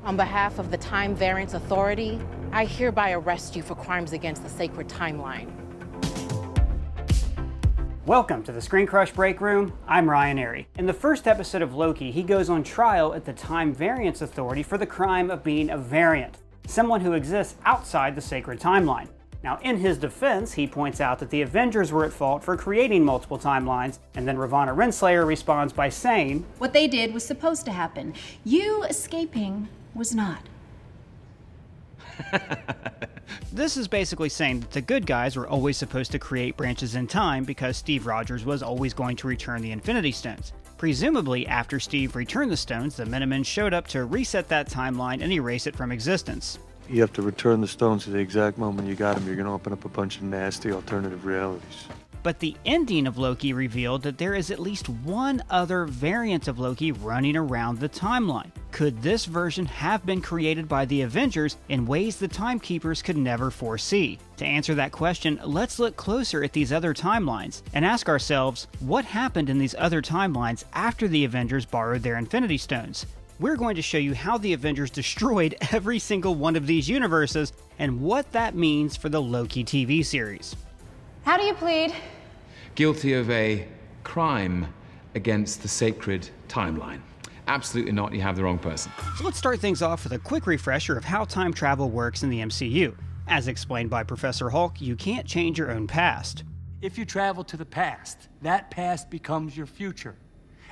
On behalf of the Time Variance Authority, I hereby arrest you for crimes against the sacred timeline. Welcome to the ScreenCrush Break Room. I'm Ryan Airy. In the first episode of Loki, he goes on trial at the Time Variance Authority for the crime of being a variant, someone who exists outside the sacred timeline. Now, in his defense, he points out that the Avengers were at fault for creating multiple timelines, and then Ravonna Renslayer responds by saying, "What they did was supposed to happen. You escaping was not." This is basically saying that the good guys were always supposed to create branches in time because Steve Rogers was always going to return the Infinity Stones. Presumably, after Steve returned the stones, the Minimans showed up to reset that timeline and erase it from existence. You have to return the stones to the exact moment you got them. You're going to open up a bunch of nasty alternative realities. But the ending of Loki revealed that there is at least one other variant of Loki running around the timeline. Could this version have been created by the Avengers in ways the Timekeepers could never foresee? To answer that question, let's look closer at these other timelines and ask ourselves, what happened in these other timelines after the Avengers borrowed their Infinity Stones? We're going to show you how the Avengers destroyed every single one of these universes and what that means for the Loki TV series. How do you plead? Guilty of a crime against the sacred timeline. Absolutely not, you have the wrong person. So let's start things off with a quick refresher of how time travel works in the MCU. As explained by Professor Hulk, you can't change your own past. If you travel to the past, that past becomes your future,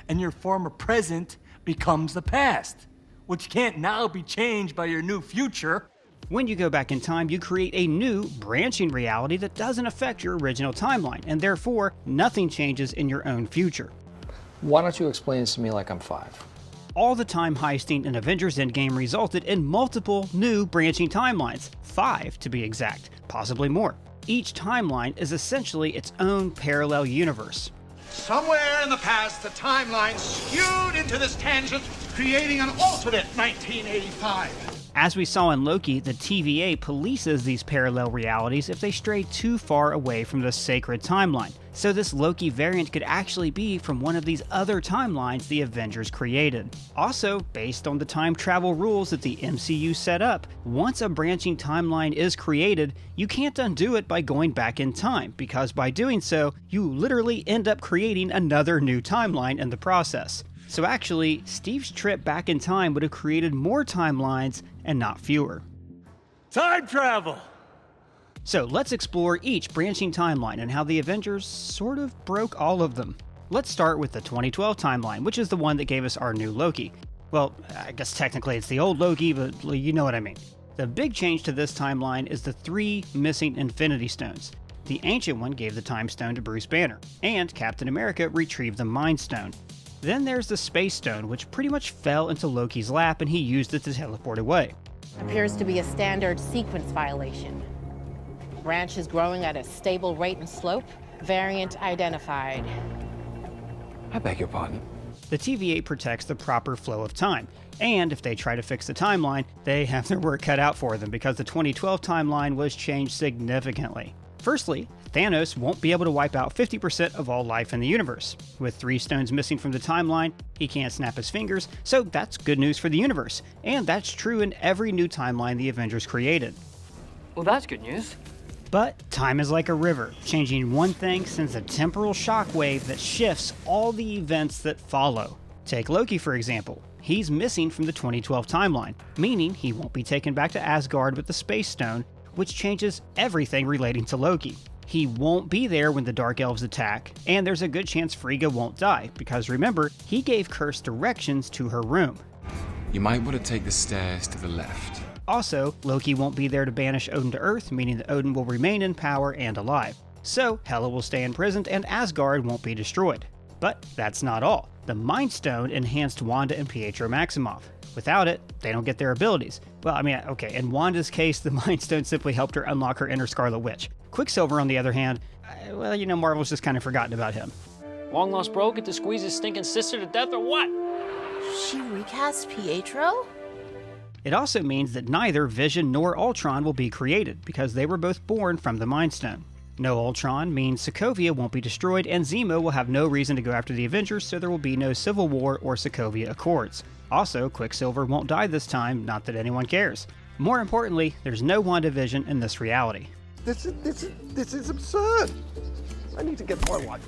and your former present becomes the past, which can't now be changed by your new future. When you go back in time, you create a new, branching reality that doesn't affect your original timeline, and therefore, nothing changes in your own future. Why don't you explain this to me like I'm 5? All the time heisting in Avengers Endgame resulted in multiple new branching timelines, 5 to be exact, possibly more. Each timeline is essentially its own parallel universe. Somewhere in the past, the timeline skewed into this tangent, creating an alternate 1985. As we saw in Loki, the TVA polices these parallel realities if they stray too far away from the sacred timeline. So this Loki variant could actually be from one of these other timelines the Avengers created. Also, based on the time travel rules that the MCU set up, once a branching timeline is created, you can't undo it by going back in time, because by doing so, you literally end up creating another new timeline in the process. So actually, Steve's trip back in time would have created more timelines and not fewer. Time travel! So let's explore each branching timeline and how the Avengers sort of broke all of them. Let's start with the 2012 timeline, which is the one that gave us our new Loki. Well, I guess technically it's the old Loki, but you know what I mean. The big change to this timeline is the 3 missing Infinity Stones. The ancient one gave the Time Stone to Bruce Banner, and Captain America retrieved the Mind Stone. Then there's the Space Stone, which pretty much fell into Loki's lap and he used it to teleport away. Appears to be a standard sequence violation. Branches growing at a stable rate and slope. Variant identified. I beg your pardon. The TVA protects the proper flow of time, and if they try to fix the timeline, they have their work cut out for them because the 2012 timeline was changed significantly. Firstly, Thanos won't be able to wipe out 50% of all life in the universe. With 3 stones missing from the timeline, he can't snap his fingers, so that's good news for the universe. And that's true in every new timeline the Avengers created. Well, that's good news. But time is like a river. Changing one thing sends a temporal shockwave that shifts all the events that follow. Take Loki, for example. He's missing from the 2012 timeline, meaning he won't be taken back to Asgard with the Space Stone, which changes everything relating to Loki. He won't be there when the Dark Elves attack, and there's a good chance Frigga won't die, because remember, he gave Curse directions to her room. You might want to take the stairs to the left. Also, Loki won't be there to banish Odin to Earth, meaning that Odin will remain in power and alive. So, Hela will stay imprisoned and Asgard won't be destroyed. But that's not all. The Mind Stone enhanced Wanda and Pietro Maximoff. Without it, they don't get their abilities. Well, I mean, okay, in Wanda's case, the Mind Stone simply helped her unlock her inner Scarlet Witch. Quicksilver, on the other hand, well, you know, Marvel's just kind of forgotten about him. Long lost bro get to squeeze his stinking sister to death or what? She recast Pietro? It also means that neither Vision nor Ultron will be created, because they were both born from the Mind Stone. No Ultron means Sokovia won't be destroyed, and Zemo will have no reason to go after the Avengers, so there will be no Civil War or Sokovia Accords. Also, Quicksilver won't die this time, not that anyone cares. More importantly, there's no WandaVision in this reality. This is absurd. I need to get my wife.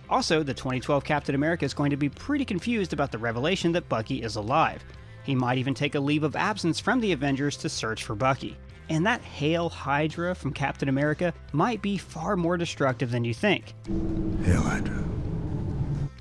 Also, the 2012 Captain America is going to be pretty confused about the revelation that Bucky is alive. He might even take a leave of absence from the Avengers to search for Bucky. And that Hail Hydra from Captain America might be far more destructive than you think. Hail Hydra.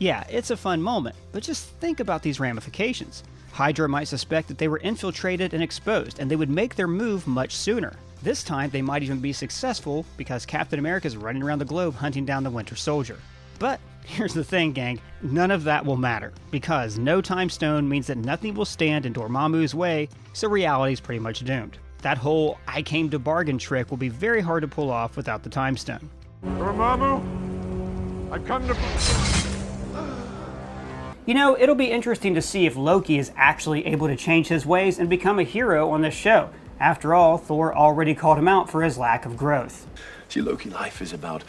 Yeah, it's a fun moment, but just think about these ramifications. Hydra might suspect that they were infiltrated and exposed, and they would make their move much sooner. This time, they might even be successful because Captain America is running around the globe hunting down the Winter Soldier. But here's the thing, gang, none of that will matter, because no time stone means that nothing will stand in Dormammu's way, so reality's pretty much doomed. That whole I came to bargain trick will be very hard to pull off without the time stone. Dormammu, I've come to... You know, it'll be interesting to see if Loki is actually able to change his ways and become a hero on this show. After all, Thor already called him out for his lack of growth. See, Loki, life is about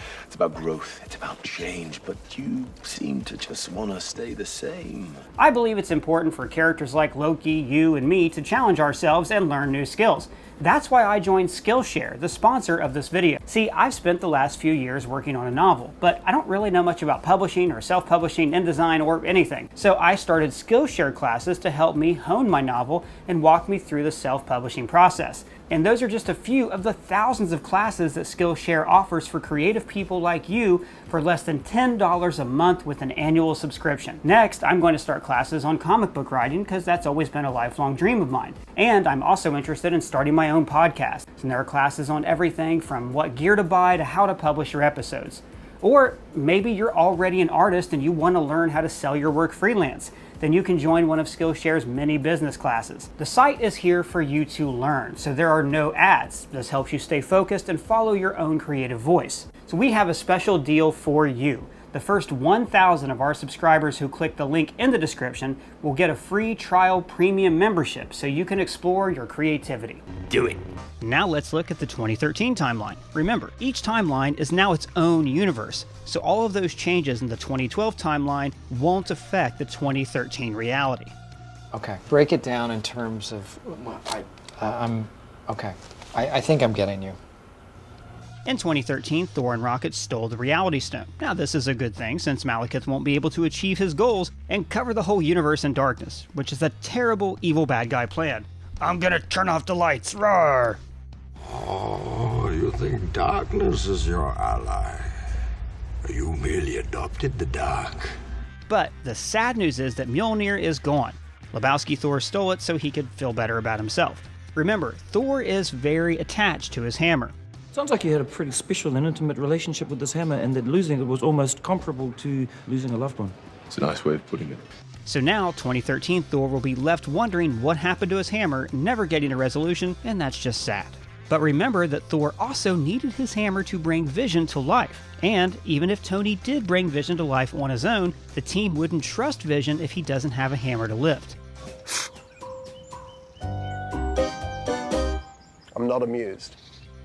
growth, it's about change, but you seem to just want to stay the same. I believe it's important for characters like Loki, you, and me to challenge ourselves and learn new skills. That's why I joined Skillshare, the sponsor of this video. See, I've spent the last few years working on a novel, but I don't really know much about publishing or self-publishing, InDesign, or anything. So I started Skillshare classes to help me hone my novel and walk me through the self-publishing process. And those are just a few of the thousands of classes that Skillshare offers for creative people like you for less than $10 a month with an annual subscription. Next, I'm going to start classes on comic book writing because that's always been a lifelong dream of mine. And I'm also interested in starting my own podcast. And there are classes on everything from what gear to buy to how to publish your episodes. Or maybe you're already an artist and you want to learn how to sell your work freelance. Then you can join one of Skillshare's many business classes. The site is here for you to learn, so there are no ads. This helps you stay focused and follow your own creative voice. So we have a special deal for you. The first 1,000 of our subscribers who click the link in the description will get a free trial premium membership so you can explore your creativity. Do it. Now let's look at the 2013 timeline. Remember, each timeline is now its own universe, so all of those changes in the 2012 timeline won't affect the 2013 reality. Okay, break it down in terms of... okay. I think I'm getting you. In 2013, Thor and Rocket stole the Reality Stone. Now this is a good thing since Malekith won't be able to achieve his goals and cover the whole universe in darkness, which is a terrible evil bad guy plan. I'm gonna turn off the lights, roar! Oh, you think darkness is your ally? You merely adopted the dark. But the sad news is that Mjolnir is gone. Lebowski Thor stole it so he could feel better about himself. Remember, Thor is very attached to his hammer. Sounds like you had a pretty special and intimate relationship with this hammer, and that losing it was almost comparable to losing a loved one. It's a nice way of putting it. So now, 2013 Thor will be left wondering what happened to his hammer, never getting a resolution, and that's just sad. But remember that Thor also needed his hammer to bring Vision to life. And even if Tony did bring Vision to life on his own, the team wouldn't trust Vision if he doesn't have a hammer to lift. I'm not amused.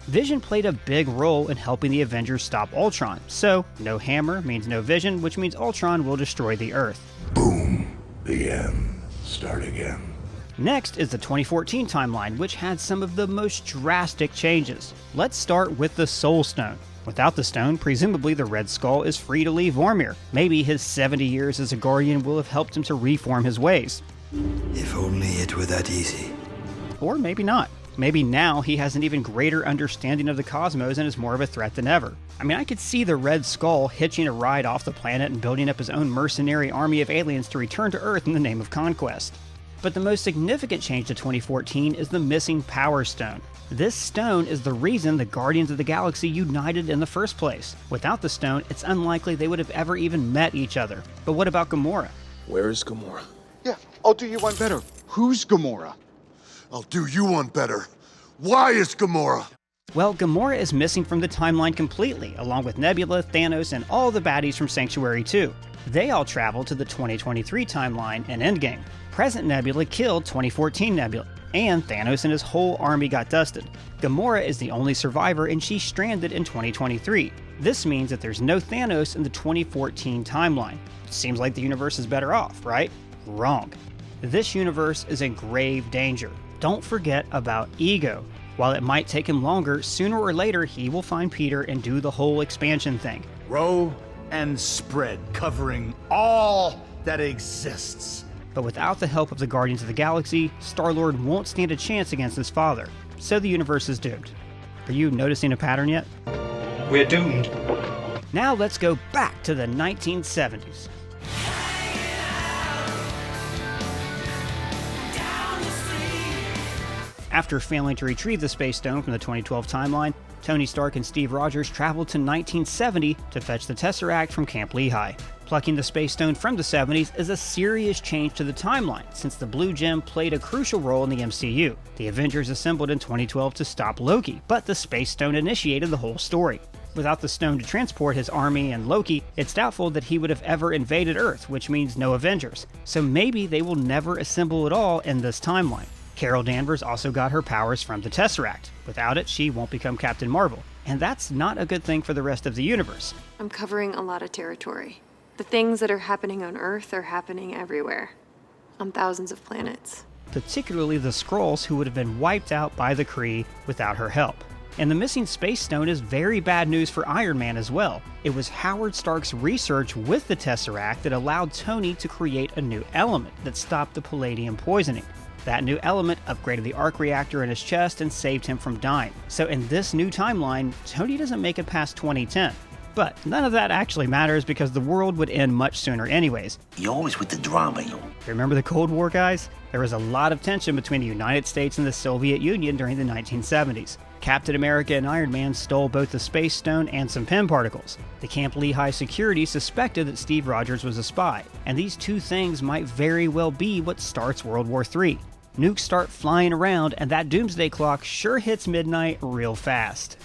Vision played a big role in helping the Avengers stop Ultron, so no hammer means no Vision, which means Ultron will destroy the Earth. Boom. The end. Start again. Next is the 2014 timeline, which had some of the most drastic changes. Let's start with the Soul Stone. Without the stone, presumably the Red Skull is free to leave Vormir. Maybe his 70 years as a Guardian will have helped him to reform his ways. If only it were that easy. Or maybe not. Maybe now he has an even greater understanding of the cosmos and is more of a threat than ever. I mean, I could see the Red Skull hitching a ride off the planet and building up his own mercenary army of aliens to return to Earth in the name of conquest. But the most significant change to 2014 is the missing Power Stone. This stone is the reason the Guardians of the Galaxy united in the first place. Without the stone, it's unlikely they would have ever even met each other. But what about Gamora? Where is Gamora? Yeah, I'll do you one better. Who's Gamora? I'll do you one better. Why is Gamora? Well, Gamora is missing from the timeline completely, along with Nebula, Thanos, and all the baddies from Sanctuary 2. They all traveled to the 2023 timeline in Endgame. Present Nebula killed 2014 Nebula, and Thanos and his whole army got dusted. Gamora is the only survivor and she's stranded in 2023. This means that there's no Thanos in the 2014 timeline. Seems like the universe is better off, right? Wrong. This universe is in grave danger. Don't forget about Ego. While it might take him longer, sooner or later he will find Peter and do the whole expansion thing. Row and spread, covering all that exists. But without the help of the Guardians of the Galaxy, Star-Lord won't stand a chance against his father. So the universe is doomed. Are you noticing a pattern yet? We're doomed. Now let's go back to the 1970s. After failing to retrieve the Space Stone from the 2012 timeline, Tony Stark and Steve Rogers traveled to 1970 to fetch the Tesseract from Camp Lehigh. Plucking the Space Stone from the 70s is a serious change to the timeline, since the Blue Gem played a crucial role in the MCU. The Avengers assembled in 2012 to stop Loki, but the Space Stone initiated the whole story. Without the stone to transport his army and Loki, it's doubtful that he would have ever invaded Earth, which means no Avengers. So maybe they will never assemble at all in this timeline. Carol Danvers also got her powers from the Tesseract. Without it, she won't become Captain Marvel. And that's not a good thing for the rest of the universe. I'm covering a lot of territory. The things that are happening on Earth are happening everywhere. On thousands of planets. Particularly the Skrulls, who would have been wiped out by the Kree without her help. And the missing Space Stone is very bad news for Iron Man as well. It was Howard Stark's research with the Tesseract that allowed Tony to create a new element that stopped the palladium poisoning. That new element upgraded the arc reactor in his chest and saved him from dying. So in this new timeline, Tony doesn't make it past 2010. But none of that actually matters because the world would end much sooner anyways. You're always with the drama, you. Remember the Cold War, guys? There was a lot of tension between the United States and the Soviet Union during the 1970s. Captain America and Iron Man stole both the Space Stone and some Pym particles. The Camp Lehigh security suspected that Steve Rogers was a spy, and these two things might very well be what starts World War III. Nukes start flying around, and that doomsday clock sure hits midnight real fast.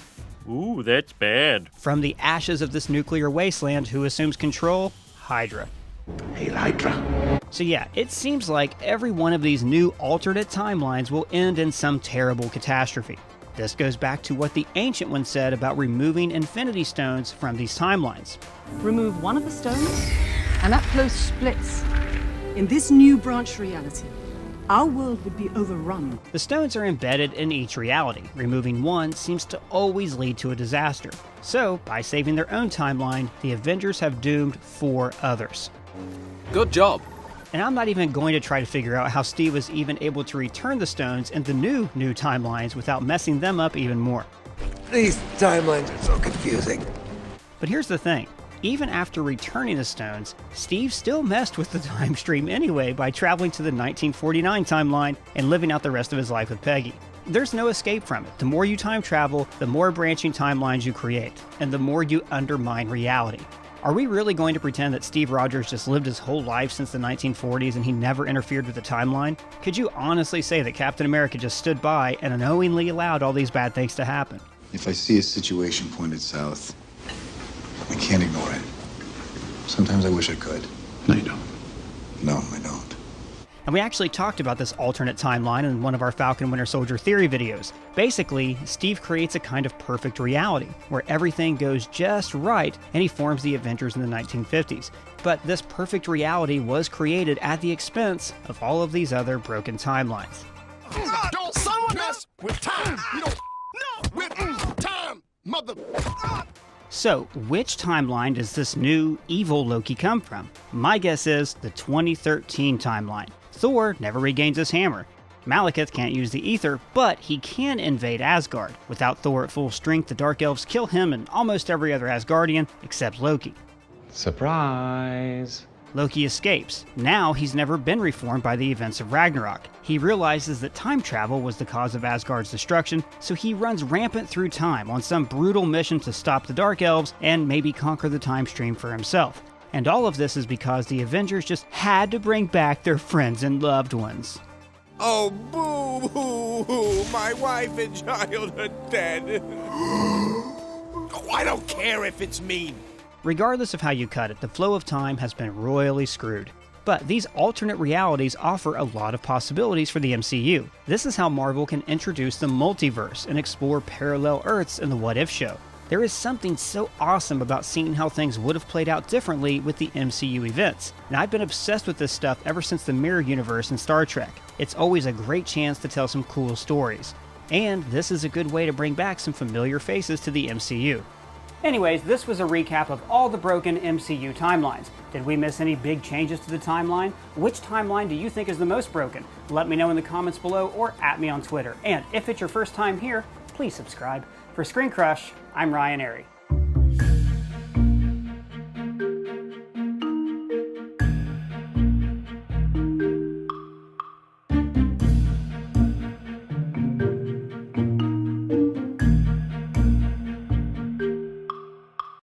Ooh, that's bad. From the ashes of this nuclear wasteland, who assumes control? Hydra. Hail Hydra. So yeah, it seems like every one of these new alternate timelines will end in some terrible catastrophe. This goes back to what the Ancient One said about removing Infinity Stones from these timelines. Remove one of the stones, and that flow splits. In this new branch reality, our world would be overrun. The stones are embedded in each reality. Removing one seems to always lead to a disaster. So, by saving their own timeline, the Avengers have doomed 4 others. Good job. And I'm not even going to try to figure out how Steve was even able to return the stones in the new timelines without messing them up even more. These timelines are so confusing. But here's the thing. Even after returning the stones, Steve still messed with the time stream anyway by traveling to the 1949 timeline and living out the rest of his life with Peggy. There's no escape from it. The more you time travel, the more branching timelines you create, and the more you undermine reality. Are we really going to pretend that Steve Rogers just lived his whole life since the 1940s and he never interfered with the timeline? Could you honestly say that Captain America just stood by and unknowingly allowed all these bad things to happen? If I see a situation pointed south, I can't ignore it. Sometimes I wish I could. No, you don't. No, I don't. And we actually talked about this alternate timeline in one of our Falcon Winter Soldier theory videos. Basically, Steve creates a kind of perfect reality, where everything goes just right and he forms the Avengers in the 1950s. But this perfect reality was created at the expense of all of these other broken timelines. Don't someone mess with time. You don't with time, mother. So, which timeline does this new evil Loki come from? My guess is the 2013 timeline. Thor never regains his hammer. Malekith can't use the ether, but he can invade Asgard. Without Thor at full strength, the Dark Elves kill him and almost every other Asgardian except Loki. Surprise! Loki escapes. Now he's never been reformed by the events of Ragnarok. He realizes that time travel was the cause of Asgard's destruction, so he runs rampant through time on some brutal mission to stop the Dark Elves and maybe conquer the time stream for himself. And all of this is because the Avengers just had to bring back their friends and loved ones. Oh, boo-hoo-hoo, my wife and child are dead. I don't care if it's mean. Regardless of how you cut it, the flow of time has been royally screwed. But these alternate realities offer a lot of possibilities for the MCU. This is how Marvel can introduce the multiverse and explore parallel Earths in the What If show. There is something so awesome about seeing how things would have played out differently with the MCU events, and I've been obsessed with this stuff ever since the Mirror Universe in Star Trek. It's always a great chance to tell some cool stories. And this is a good way to bring back some familiar faces to the MCU. Anyways, this was a recap of all the broken MCU timelines. Did we miss any big changes to the timeline? Which timeline do you think is the most broken? Let me know in the comments below or at me on Twitter. And if it's your first time here, please subscribe. For ScreenCrush, I'm Ryan Airy.